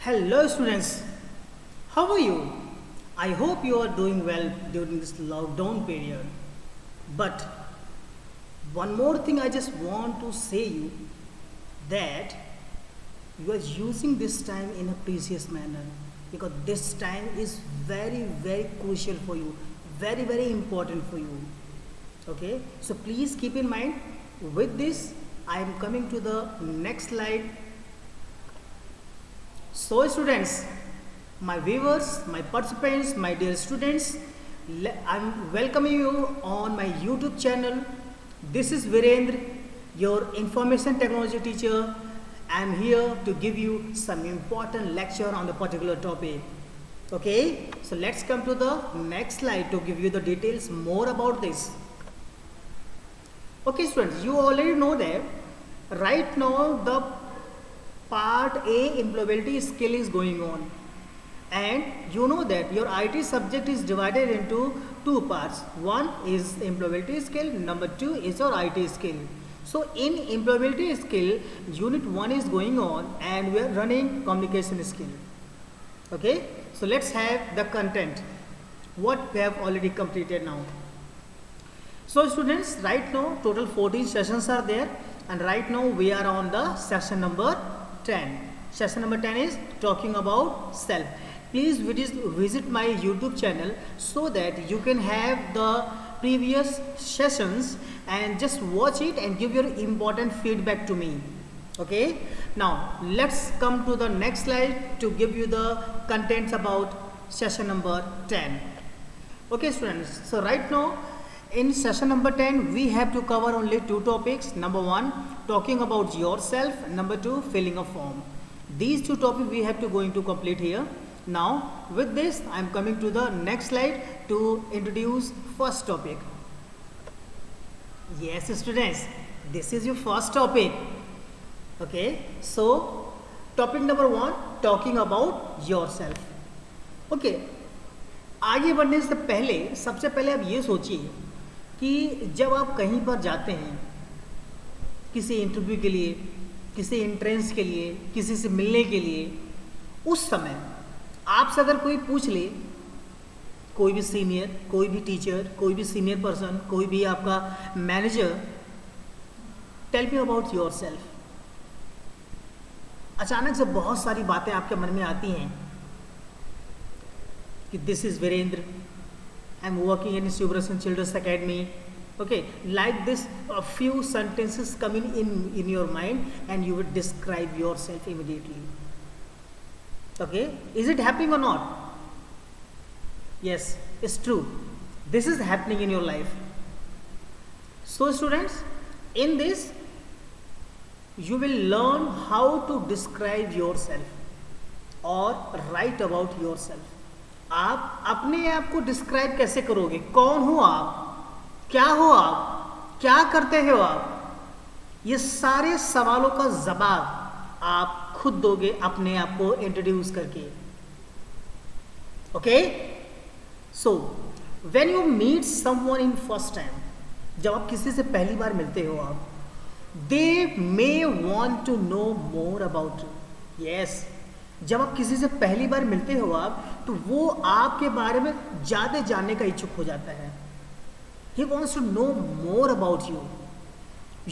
Hello students, how are you? I hope you are doing well during this lockdown period. But one more thing I just want to say you that you are using this time in a precious manner because this time is very crucial for you, very important for you. Okay, so please keep in mind with this I am coming to the next slide. So students, my viewers, my participants, my dear students, I'm welcoming you on my YouTube channel. This is Virendra, your information technology teacher. I'm here to give you some important lecture on the particular topic. Okay, so let's come to the next slide to give you the details more about this. Okay students, you already know that right now the part A employability skill is going on, and you know that your IT subject is divided into two parts. One is employability skill, number two is your IT skill. So in employability skill, unit 1 is going on and we are running communication skill. Okay, so let's have the content what we have already completed now. So students, right now total 14 sessions are there, and right now we are on the session number 10. Session number 10 is talking about self. Please visit my YouTube channel so that you can have the previous sessions and just watch it and give your important feedback to me. Okay, now let's come to the next slide to give you the contents about session number 10. Okay students, so right now in session number 10 we have to cover only two topics. Number 1, talking about yourself. Number 2, filling a form. These two topics we have to going to complete here. Now with this I am coming to the next slide to introduce first topic. Yes students, this is your first topic. Okay, so topic number 1, talking about yourself. Okay, आगे बढ़ने से पहले सबसे पहले आप ये सोचिए कि जब आप कहीं पर जाते हैं किसी इंटरव्यू के लिए, किसी एंट्रेंस के लिए, किसी से मिलने के लिए, उस समय आपसे अगर कोई पूछ ले, कोई भी सीनियर, कोई भी टीचर, कोई भी सीनियर पर्सन, कोई भी आपका manager, tell me about yourself, अचानक से बहुत सारी बातें आपके मन में आती हैं कि this is Virendra, I am working in Subrasan Children's Academy. Okay, like this, a few sentences coming in your mind and you would describe yourself immediately. Okay, is it happening or not? Yes, it's true. This is happening in your life. So students, in this you will learn how to describe yourself or write about yourself. आप अपने आप को describe कैसे करोगे? कौन हो आप, क्या हो आप, क्या करते हो आप? ये सारे सवालों का जवाब आप खुद दोगे अपने आप को इंट्रोड्यूस करके. Okay, so when you meet someone in first time, जब आप किसी से पहली बार मिलते हो आप, they may want to know more about you. Yes, जब आप किसी से पहली बार मिलते हो आप, तो वो आपके बारे में ज़्यादा जानने का इच्छुक हो जाता है. He wants to know more about you.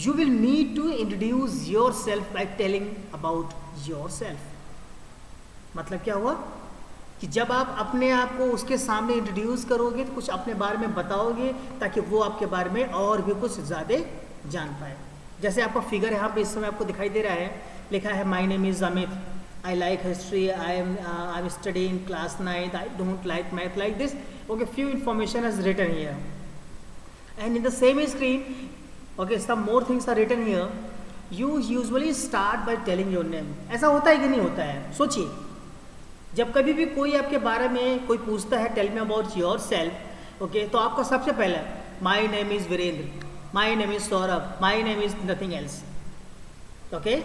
You will need to introduce yourself by telling about yourself. मतलब क्या हुआ कि जब आप अपने आप को उसके सामने इंट्रोड्यूस करोगे तो कुछ अपने बारे में बताओगे ताकि वो आपके बारे में और भी कुछ ज़्यादा जान पाए. जैसे आपका फिगर यहाँ पे इस समय आपको दिखाई दे रहा है, लिखा है माई name is Amit, I like history, I'm studying class 9th, I don't like math, like this. Okay, few information is written here, and in the same screen, okay, some more things are written here. You usually start by telling your name. ऐसा होता है कि नहीं होता है? सोचिए, जब कभी भी कोई आपके बारे में कोई पूछता है tell me about yourself, okay, तो आपका सबसे पहला my name is Virendra, my name is Saurabh, my name is nothing else. Okay,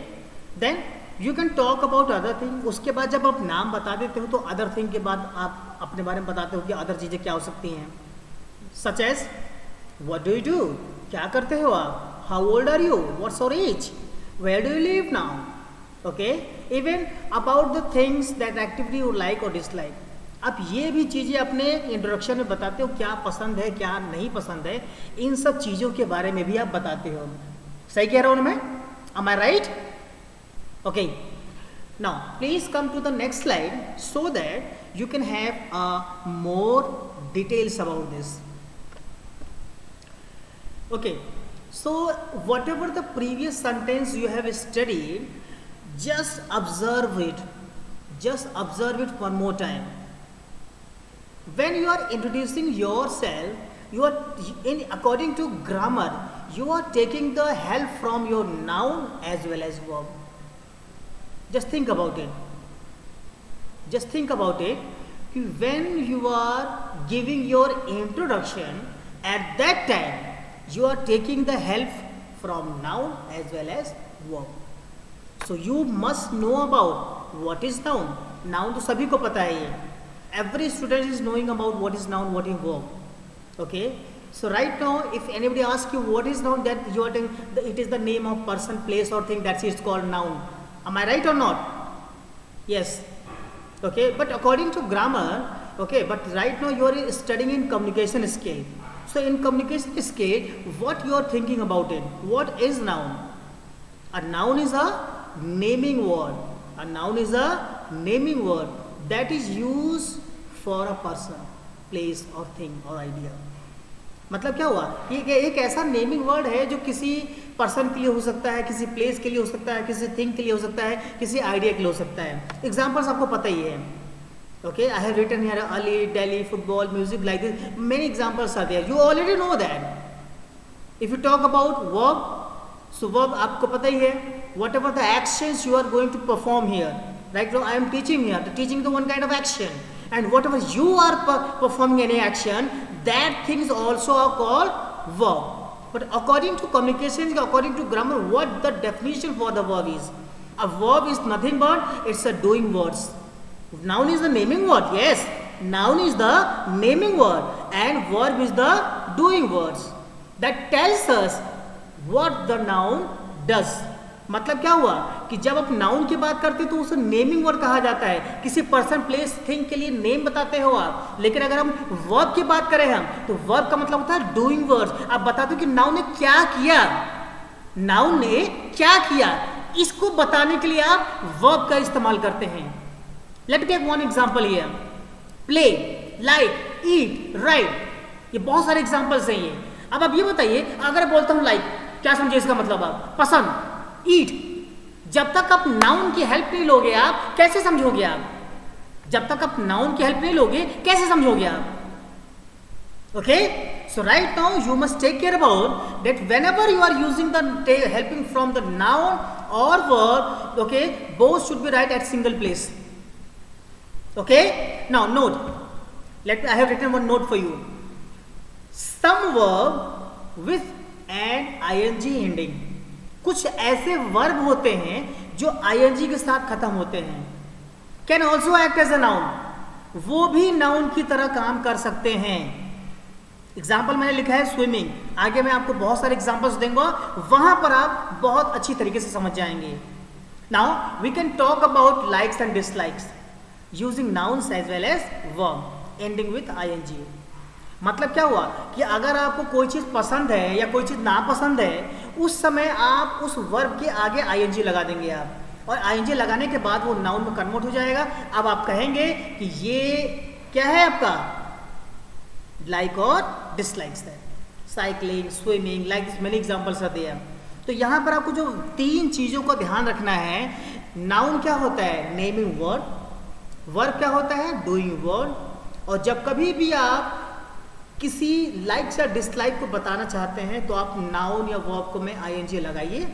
then you can talk about other thing. उसके बाद जब आप नाम बता देते हो तो अदर थिंग के बाद आप अपने बारे में बताते हो कि अदर चीज़ें क्या हो सकती हैं. Such as what do you do, क्या करते हो आप, how old are you, what's your age, where do you live now, okay, even about the things that activity you like और डिसलाइक। आप ये भी चीज़ें अपने इंट्रोडक्शन में बताते हो, क्या पसंद है क्या नहीं पसंद है, इन सब चीज़ों के बारे में भी आप बताते हो। सही कह रहा हूँ मैं? Am I right? Okay, now please come to the next slide so that you can have more details about this. Okay, so whatever the previous sentence you have studied, just observe it one more time. When you are introducing yourself, you are according to grammar, you are taking the help from your noun as well as verb. Just think about it. When you are giving your introduction, at that time you are taking the help from noun as well as verb. So you must know about what is noun. Noun तो सभी को पता है ये. Every student is knowing about what is noun, what is verb. Okay. So right now, if anybody asks you what is noun, that you are telling it is the name of person, place, or thing. That's it's called noun. Am I right or not? Yes. Okay. But according to grammar, okay. But right now you are studying in communication skill. So in communication skill, what you are thinking about it? What is noun? A noun is a naming word. A noun is a naming word that is used for a person, place or thing or idea. मतलब क्या हुआ? ये एक ऐसा naming word है जो किसी person के लिए हो सकता है, किसी प्लेस के लिए हो सकता है, किसी थिंग के लिए हो सकता है, किसी आइडिया के लिए हो सकता है। एग्जाम्पल्स आपको पता ही है। Okay, I have written here Ali, Delhi, football, music, like this. Many examples are there. You already know that. If you talk about verb, so verb आपको पता ही है. Whatever the actions you are going to perform here, right now I am teaching here. The teaching is the one kind of action, and whatever you are performing any action, that things also are called verb. But according to communication, according to grammar, what the definition for the verb is? A verb is nothing but it's a doing words. Noun is the naming word. Yes, noun is the naming word and verb is the doing words. That tells us what the noun does. मतलब क्या हुआ कि जब आप noun की बात करते तो उसे नेमिंग वर्ड कहा जाता है। किसी पर्सन, प्लेस, थिंग के लिए नेम बताते हो आप। लेकिन अगर हम वर्ब की बात करें हम, तो वर्ब का मतलब होता है डूइंग वर्ड्स। आप बताते हो कि नाउन ने क्या किया, नाउन ने क्या किया, इसको बताने के लिए आप वर्ब का इस्तेमाल करते हैं। Let me take one example here. Play, like, eat, write. ये बहुत सारे एग्जाम्पल्स हैं ये। अब आप ये बताइए, अगर बोलता हूँ like, क्या समझे इसका मतलब आप? पसंद, eat। जब तक आप नाउन की हेल्प नहीं लोगे आप कैसे समझोगे आप? जब तक आप नाउन की हेल्प नहीं लोगे कैसे समझोगे आप? Okay? So right now you must take care about that whenever you are using the helping from the noun or verb, okay, both should be right at single place. Okay, now note. I have written one note for you. Some verb with an ing ending. कुछ ऐसे verb होते हैं जो ing के साथ खत्म होते हैं। Can also act as a noun. वो भी नाउन की तरह काम कर सकते हैं। एग्जाम्पल मैंने लिखा है स्विमिंग। आगे मैं आपको बहुत सारे एग्जाम्पल्स दूंगा, वहां पर आप बहुत अच्छी तरीके से समझ जाएंगे। Now we can talk about likes and dislikes using nouns as well as verb ending with ing। मतलब क्या हुआ कि अगर आपको कोई चीज़ पसंद है या कोई चीज़ नापसंद है, उस समय आप उस वर्ब के आगे ing लगा देंगे आप, और ing लगाने के बाद वो नाउन में कन्वर्ट हो जाएगा। अब आप कहेंगे कि ये क्या है आपका, लाइक और डिसलाइक्स है। Cycling, swimming, like this many examples are there. तो यहाँ पर आपको जो तीन चीज़ों का ध्यान रखना है, नाउन क्या होता है, नेमिंग वर्ड, वर्ब क्या होता है, डूइंग वर्ड, और जब कभी भी आप किसी लाइक्स या डिसलाइक को बताना चाहते हैं तो आप नाउन या वर्ब को में ing लगाइए।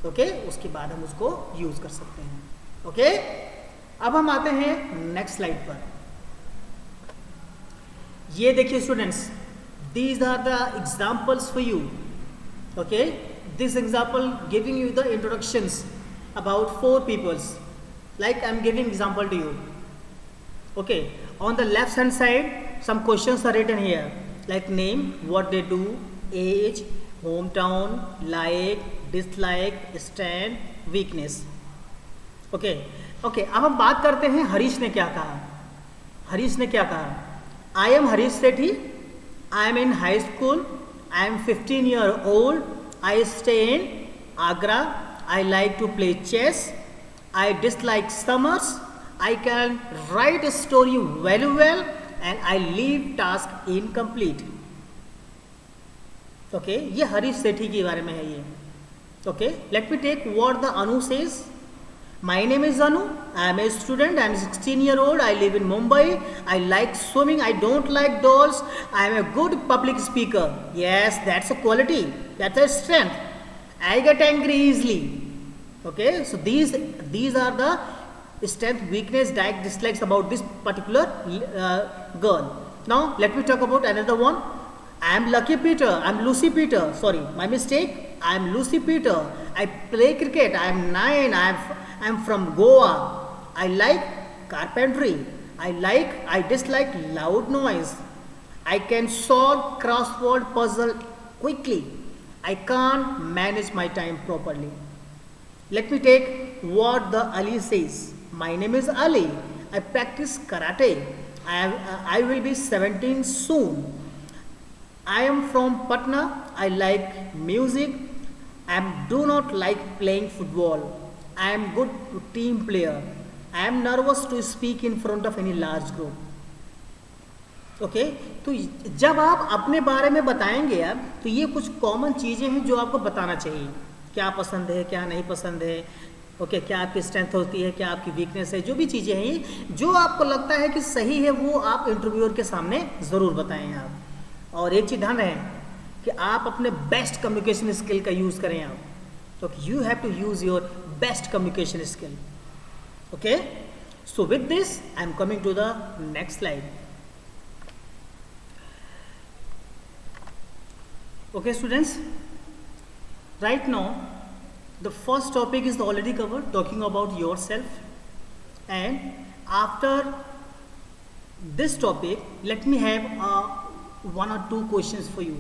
ओके, उसके बाद हम उसको यूज कर सकते हैं। ओके, अब हम आते हैं नेक्स्ट स्लाइड पर। ये देखिए students, these are the examples for you. Okay, this example giving you the introductions about 4 peoples, like I'm giving example to you. Okay, on the left hand side some questions are written here, like name, what they do, age, hometown, like, dislike, strength, weakness. Okay okay, अब हम बात करते हैं हरीश ने क्या कहा। हरीश ने क्या कहा? I am Harish Sethi, I am in high school, I am 15 year old, I stay in Agra, I like to play chess, I dislike summers, I can write a story very well, and I leave task incomplete. Okay, ये हरीश सेठी के बारे में है ये। Okay, let me take what the Anu says. My name is Anu. I am a student. I am 16-year-old. I live in Mumbai. I like swimming. I don't like dolls. I am a good public speaker. Yes, that's a quality. That's a strength. I get angry easily. Okay, so these are the strength, weakness, dislikes about this particular girl. Now let me talk about another one. I am Lucky Peter. I am Lucy Peter. Sorry, my mistake. I am Lucy Peter. I play cricket. I am 9. I am from Goa. I like carpentry. I dislike loud noise. I can solve crossword puzzle quickly. I can't manage my time properly. Let me take what the Ali says. My name is Ali. I practice karate. I will be 17 soon. I am from Patna. I like music. I do not like playing football. I am good team player. I am nervous to speak in front of any large group. Okay, तो जब आप अपने बारे में बताएंगे अब, तो ये कुछ कॉमन चीज़ें हैं जो आपको बताना चाहिए। क्या पसंद है, क्या नहीं पसंद है, ओके, क्या आपकी स्ट्रेंथ होती है, क्या आपकी वीकनेस है, जो भी चीज़ें हैं जो आपको लगता है कि सही है, वो आप इंटरव्यूअर के सामने ज़रूर बताएं आप। और एक चीज़ ध्यान रहे कि आप अपने बेस्ट कम्युनिकेशन स्किल का यूज़ करें आप। तो you have to use your best communication skill. Okay, so with this I am coming to the next slide. Okay students, right now the first topic is already covered, talking about yourself, and after this topic let me have one or two questions for you.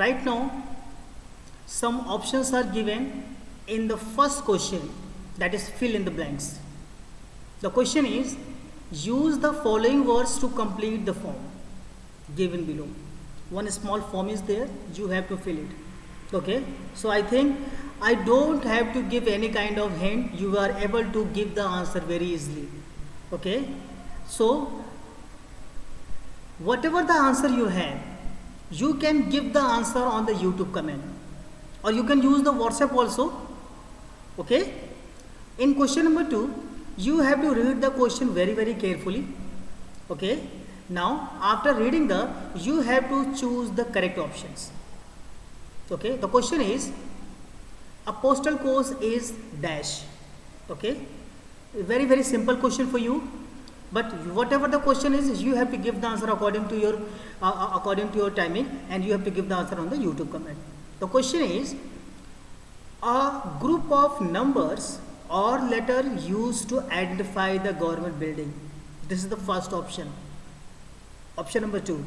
Right now some options are given in the first question, that is fill in the blanks. The question is, use the following words to complete the form given below. One small form is there, you have to fill it. Okay, so I think I don't have to give any kind of hint, you are able to give the answer very easily. Okay, so whatever the answer you have, you can give the answer on the YouTube comment, or you can use the WhatsApp also. Okay, in question number 2 you have to read the question very carefully. Okay, now after reading you have to choose the correct options. Okay, the question is, a postal code is dash. Okay, very simple question for you, but whatever the question is, you have to give the answer according to your timing, and you have to give the answer on the YouTube comment. The question is, a group of numbers or letter used to identify the government building. This is the first option. Option number 2,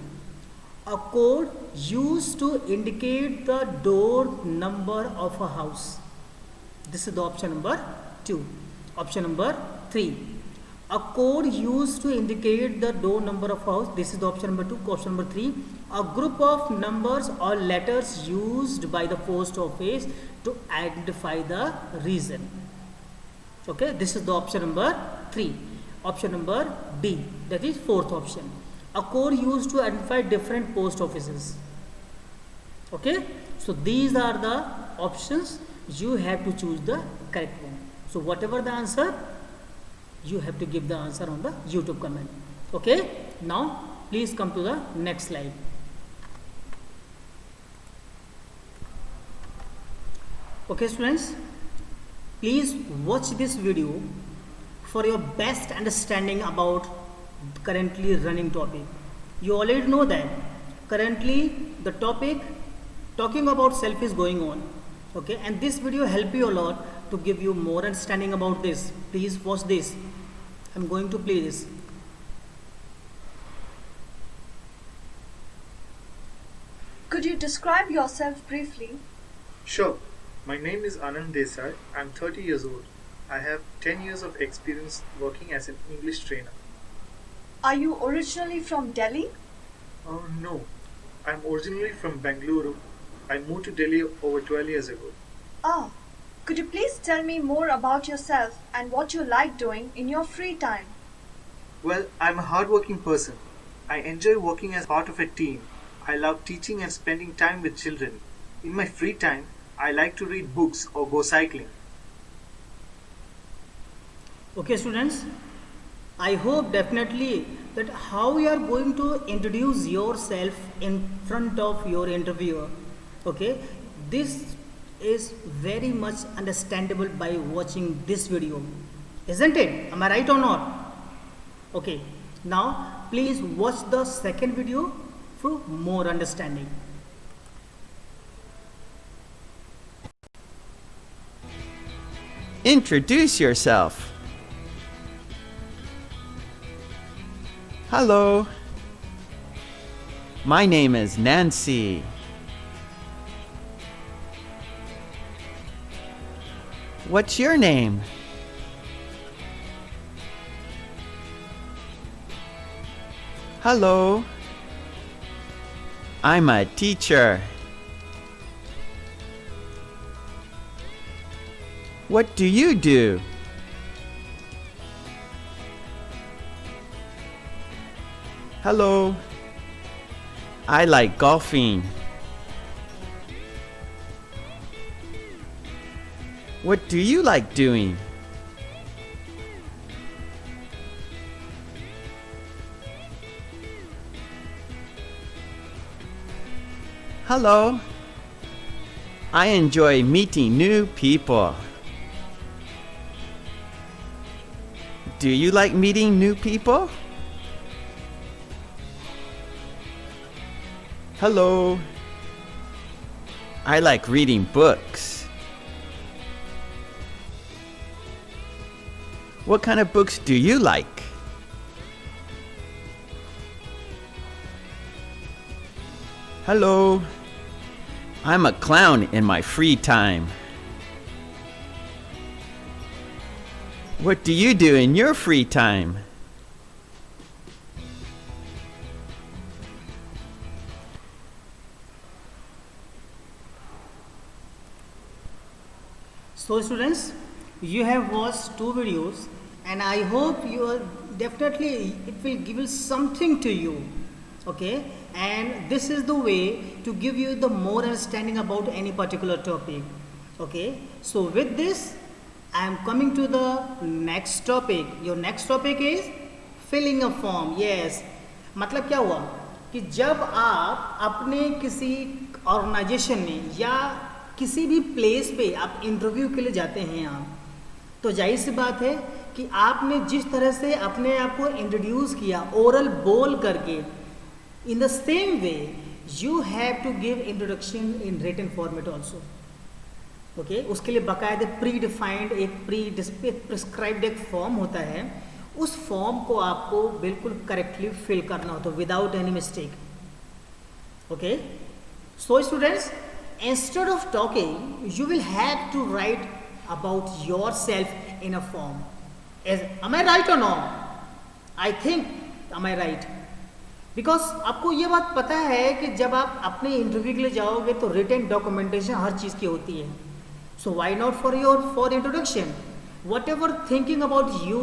a code used to indicate the door number of a house. This is the option number 2. Option number 3, a code used to indicate the door number of a house. This is the option number 2. Option number 3, a group of numbers or letters used by the post office to identify the region. Okay, this is the option number 3. Option number D, that is fourth option, a code used to identify different post offices. Okay, so these are the options, you have to choose the correct one. So whatever the answer, you have to give the answer on the YouTube comment. Okay, now please come to the next slide. Okay students, please watch this video for your best understanding about currently running topic. You already know that currently the topic talking about self is going on. Okay, and this video help you a lot to give you more understanding about this. Please watch this. I'm going to play this. Could you describe yourself briefly? Sure. My name is Anand Desai. I'm 30 years old. I have 10 years of experience working as an English trainer. Are you originally from Delhi? Oh no, I'm originally from Bengaluru. I moved to Delhi over 12 years ago. Ah, could you please tell me more about yourself and what you like doing in your free time? Well, I'm a hardworking person. I enjoy working as part of a team. I love teaching and spending time with children. In my free time, I like to read books or go cycling. Okay, students, I hope definitely that how you are going to introduce yourself in front of your interviewer. Okay, this is very much understandable by watching this video, isn't it? Am I right or not? Okay, now please watch the second video for more understanding. Introduce yourself. Hello. My name is Nancy. What's your name? Hello. I'm a teacher. What do you do? Hello. I like golfing. What do you like doing? Hello. I enjoy meeting new people. Do you like meeting new people? Hello. I like reading books. What kind of books do you like? Hello. I'm a clown in my free time. What do you do in your free time? So students, you have watched two videos and I hope you are definitely it will give you something to you. Okay, and this is the way to give you the more understanding about any particular topic. Okay, so with this I am coming to the next topic. Your next topic is filling a form. Yes, मतलब क्या हुआ कि जब आप अपने किसी organisation में या किसी भी प्लेस पे आप इंटरव्यू के लिए जाते हैं आप, तो जाहिर सी बात है कि आपने जिस तरह से अपने आप को इंट्रोड्यूस किया ओरल बोल करके, in the same way you have to give introduction in written format also. Okay, उसके लिए बाकायदे प्री डिफाइंड एक प्रिस्क्राइब्ड एक फॉर्म होता है. उस फॉर्म को आपको बिल्कुल करेक्टली फिल करना होता है without any mistake. Okay, so students, instead of talking you will have to write about yourself in a form. Am I right or no? I think am I right? Because आपको ये बात पता है कि जब आप अपने इंटरव्यू के लिए जाओगे तो रिटन डॉक्यूमेंटेशन हर चीज़ की होती है. So why not for introduction? Whatever thinking about you,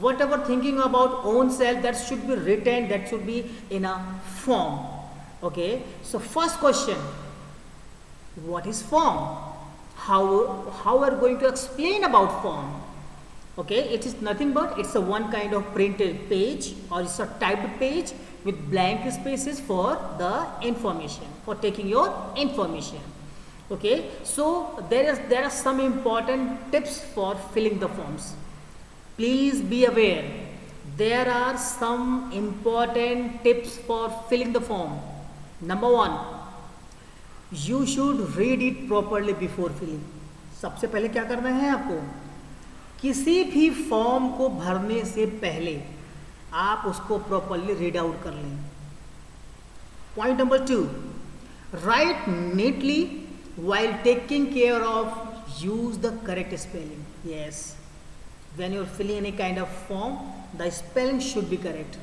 whatever thinking about own self, that should be written, that should be in a form. Okay, so first question, what is form? How are we going to explain about form? Okay, it is nothing but it's a one kind of printed page or it's a typed page with blank spaces for the information, for taking your information. Okay, so there are some important tips for filling the forms. Please be aware, there are some important tips for filling the form. Number one, you should read it properly before filling. सबसे पहले क्या करना है आपको, किसी भी form को भरने से पहले आप उसको प्रॉपरली रीड आउट कर लें. Point number 2, right neatly while taking care of use the correct spelling. Yes, when you're filling any kind of form, the spelling should be correct.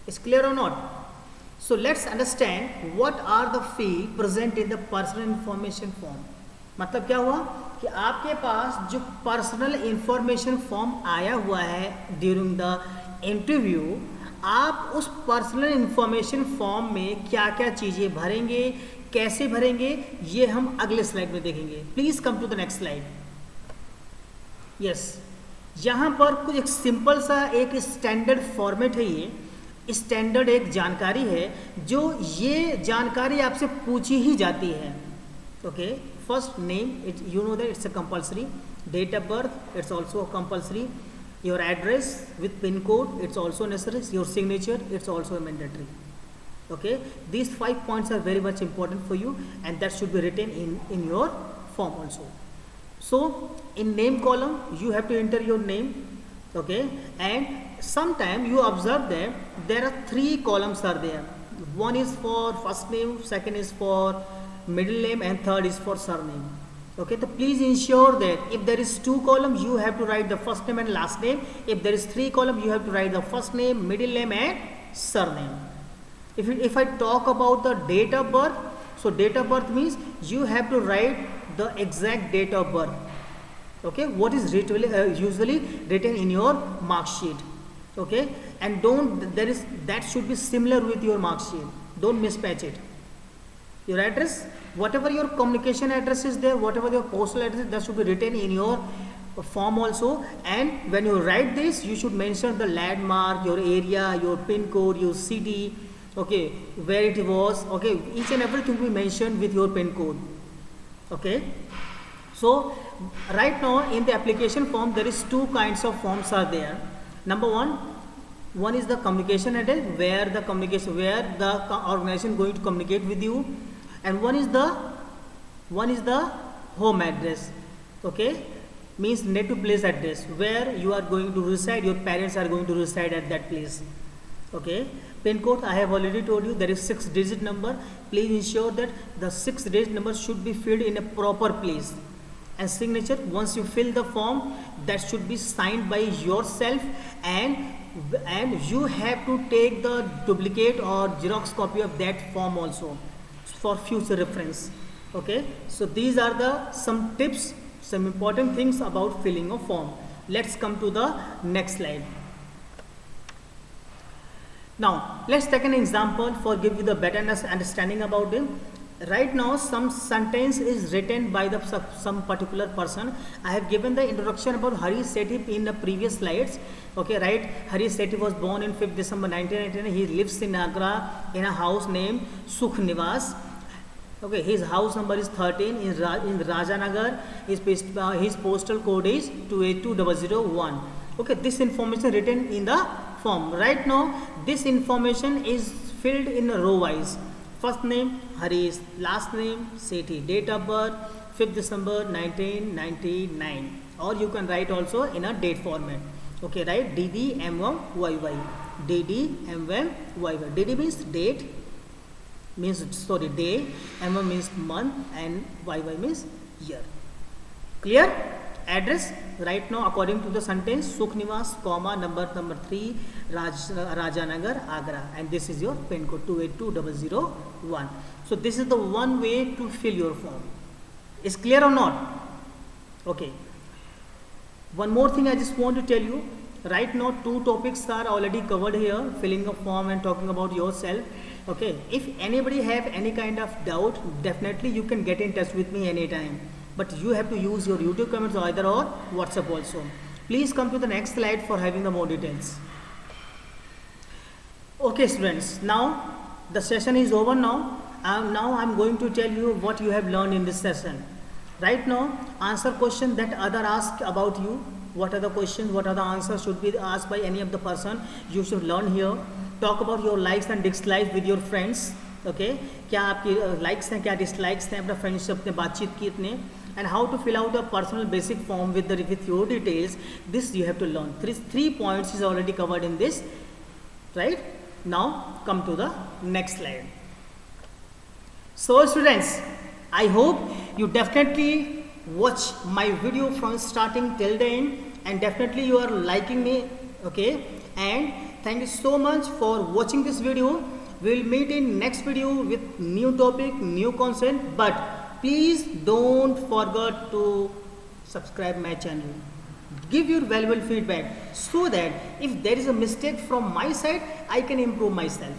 Is clear or not? So let's understand what are the field present in the personal information form. मतलब क्या हुआ कि आपके पास जो personal information form आया हुआ है during the interview, आप उस पर्सनल इंफॉर्मेशन फॉर्म में क्या क्या चीज़ें भरेंगे, कैसे भरेंगे, ये हम अगले स्लाइड में देखेंगे. Please come to the next slide. Yes, यहाँ पर कुछ एक सिंपल सा एक स्टैंडर्ड फॉर्मेट है. ये स्टैंडर्ड एक जानकारी है जो ये जानकारी आपसे पूछी ही जाती है. Okay, first name, you know that it's a compulsory. Date of birth, it's also compulsory. Your address with pin code, it's also necessary. Your signature, it's also mandatory. Okay, these 5 points are very much important for you, and that should be written in your form also. So in name column you have to enter your name. Okay, and sometime you observe that there are 3 columns are there. One is for first name, second is for middle name, and third is for surname. Okay, so please ensure that if there is 2 columns, you have to write the first name and last name. If there is 3 columns, you have to write the first name, middle name, and surname. If I talk about the date of birth, so date of birth means you have to write the exact date of birth. Okay, what is usually written in your mark sheet. Okay, and that should be similar with your mark sheet. Don't mismatch it. Your address, whatever your communication address is there, whatever your postal address, that should be written in your form also. And when you write this, you should mention the landmark, your area, your pin code, your city, okay, where it was. Okay, each and everything we mentioned with your pin code. Okay, so right now in the application form there is 2 kinds of forms are there. Number one is the communication address, where the organization going to communicate with you, and one is the home address. Okay, means native place address, where you are going to reside, your parents are going to reside at that place. Okay, pin code, I have already told you, there is 6-digit number. Please ensure that the 6-digit number should be filled in a proper place. And signature, once you fill the form, that should be signed by yourself, and you have to take the duplicate or Xerox copy of that form also for future reference. Okay, so these are some tips, some important things about filling a form. Let's come to the next slide. Now let's take an example for give you the better understanding about it. Right now some sentence is written by some particular person. I have given the introduction about Hari Sethi in the previous slides. Okay, right, Hari Sethi was born in 5th December 1999. He lives in Agra in a house named Sukh Niwas. Okay, his house number is 13 in Rajanagar. His postal code is 282001. Okay, this information written in the form. Right now this information is filled in row wise. First name Harish, last name Sethi, date of birth 5th December 1999, or you can write also in a date format. Okay, right, DDMMYY, DDMMYY. DD means date, day, MM means month, and YY means year. Clear? Address, right now according to the sentence, Sukh Niwas, number 3, Rajanagar, Agra, and this is your pin code 282001. So this is the one way to fill your form. Is clear or not? Okay. One more thing I just want to tell you. Right now 2 topics are already covered here, filling a form and talking about yourself. Okay, if anybody have any kind of doubt, definitely you can get in touch with me anytime. But you have to use your YouTube comments either or WhatsApp also. Please come to the next slide for having the more details. Okay students, now the session is over now. Now I'm going to tell you what you have learned in this session. Right now, answer question that other ask about you. What are the questions, what are the answers should be asked by any of the person. You should learn here. Talk about your likes and dislikes with your friends. Okay, क्या आपकी likes हैं, क्या dislikes हैं, अपना friends से अपने बातचीत की इतने, and how to fill out a personal basic form with your details. This you have to learn. Three points is already covered in this. Right? Now come to the next slide. So students, I hope you definitely watch my video from starting till the end, and definitely you are liking me. Okay, and thank you so much for watching this video. We'll meet in next video with new topic, new content, but please don't forget to subscribe my channel. Give your valuable feedback so that if there is a mistake from my side, I can improve myself.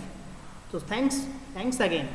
So thanks again.